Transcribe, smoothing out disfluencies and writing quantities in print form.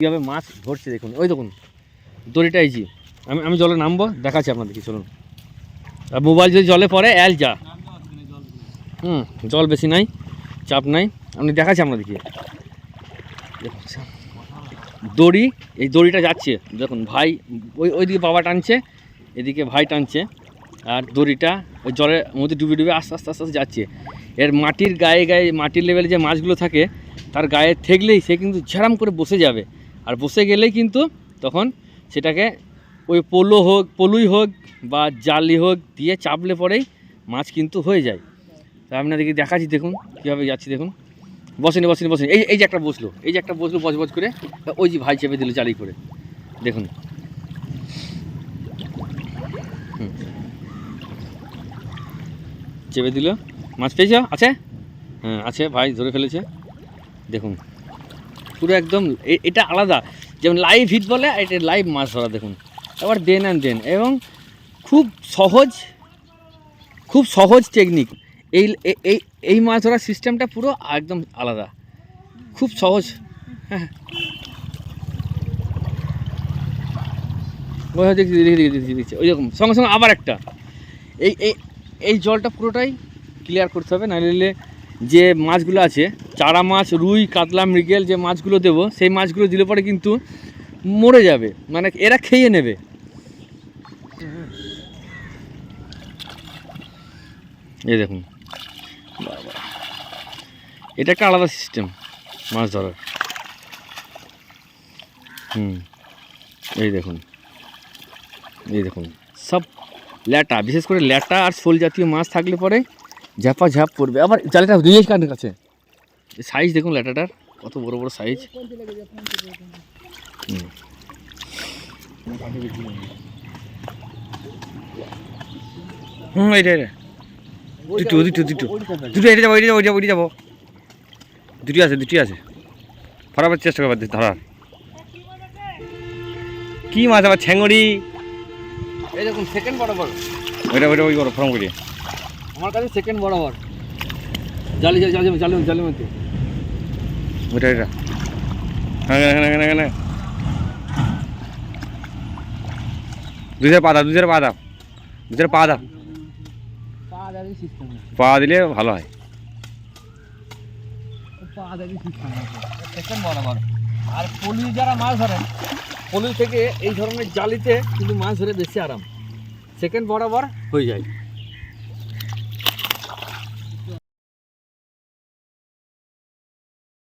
কীভাবে মাছ ধরছে দেখুন, ওই দেখুন দড়িটা এই যে আমি জলে নামবো, দেখাচ্ছি আপনাদেরকে, চলুন। আর মোবাইল যদি জলে পড়ে যা, জল বেশি নাই, চাপ নাই, আমি দেখাচ্ছি আপনাদেরকে। দড়ি, এই দড়িটা যাচ্ছে দেখুন, ভাই ওইদিকে বাবা টানছে, এদিকে ভাই টানছে, আর দড়িটা ওই জলের মধ্যে ডুবে ডুবে আস্তে আস্তে আস্তে আস্তে যাচ্ছে। এর মাটির গায়ে গায়ে, মাটির লেভেলে যে মাছগুলো থাকে তার গায়ে ঠেকলেই সে কিন্তু ঝাড়াম করে বসে যাবে, আর বসে গেলেই কিন্তু তখন সেটাকে ওই পলুই হোক বা জালি হোক দিয়ে চাপলে পরেই মাছ কিন্তু হয়ে যায়। তা আপনাদেরকে দেখাচ্ছি, দেখুন কীভাবে যাচ্ছি, দেখুন। বসেনি এই যে একটা বসলো, বজ করে, ওই যে ভাই চেপে দিল জালি করে, দেখুন। চেপে দিল, মাছ পেয়েছ, আছে, হ্যাঁ আছে, ভাই ধরে ফেলেছে, দেখুন পুরো একদম। এটা আলাদা, যেমন লাইভ হিট বলে, এটা লাইভ মাছ ধরা, দেখুন। আবার দেন অ্যান্ড দেন, এবং খুব সহজ টেকনিক। এই মাছ ধরার সিস্টেমটা পুরো একদম আলাদা, খুব সহজ। হ্যাঁ, দেখছি ওই রকম, সঙ্গে সঙ্গে আবার একটা। এই জলটা পুরোটাই ক্লিয়ার করতে হবে, নাহলে যে মাছগুলো আছে, চারা মাছ, রুই, কাতলা, মৃগেল, যে মাছগুলো দেবো সেই মাছগুলো দিলে পরে কিন্তু মরে যাবে, মানে এরা খেয়ে নেবে। এই দেখুন, এটা একটা আলাদা সিস্টেম মাছ ধরার। এই দেখুন সব ল্যাটা, বিশেষ করে ল্যাটা আর শোল জাতীয় মাছ থাকলে পরে ঝাপ পড়বে। আবার জালটা দুই কানের কাছে, সাইজ দেখুন ল্যাটাটার কত বড় বড় সাইজ। এটা যাবো, দুটি আছে ফরাবার চেষ্টা করবার ধরার। কি মাছ আবার ছ্যাঙড়ি, এই দেখুন সেকেন্ড বরাবর, ওইটা ওই করো ফর্ম করিয়ে আমার কাছে সেকেন্ড বরাবর জালি মধ্যে, ওইটা এখানে দুধের পা দাও, পা দিলে ভালো হয়। সেকেন্ড বরাবর। আর পলি যারা মাছ ধরেন, পলি থেকে এই ধরনের জালিতে কিন্তু মাছ ধরে বেশি আরাম, সেকেন্ড বরাবর হয়ে যায়।